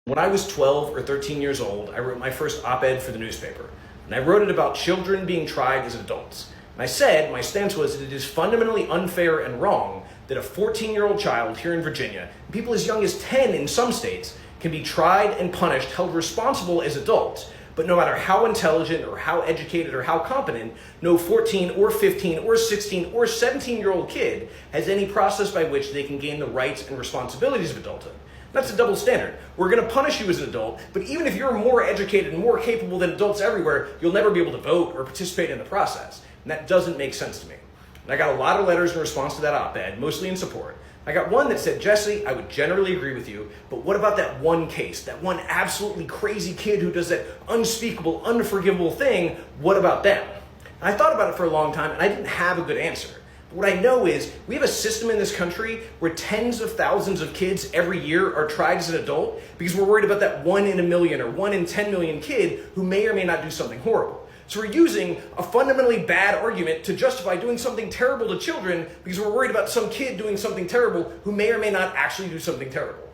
When I was 12 or 13 years old, I wrote my first op-ed for the newspaper. And I wrote it about children being tried as adults. And I said, my stance was that it is fundamentally unfair and wrong that a 14-year-old child here in Virginia, and people as young as 10 in some states, can be tried and punished, held responsible as adults. But no matter how intelligent or how educated or how competent, no 14 or 15 or 16 or 17-year-old kid has any process by which they can gain the rights and responsibilities of adulthood. That's a double standard. We're going to punish you as an adult, but even if you're more educated and more capable than adults everywhere, you'll never be able to vote or participate in the process. And that doesn't make sense to me. And I got a lot of letters in response to that op-ed, mostly in support. I got one that said, Jesse, I would generally agree with you, but what about that one case, that one absolutely crazy kid who does that unspeakable, unforgivable thing? What about them? And I thought about it for a long time, and I didn't have a good answer. What I know is we have a system in this country where tens of thousands of kids every year are tried as an adult because we're worried about that 1 in a million or 1 in 10 million kid who may or may not do something horrible. So we're using a fundamentally bad argument to justify doing something terrible to children because we're worried about some kid doing something terrible who may or may not actually do something terrible.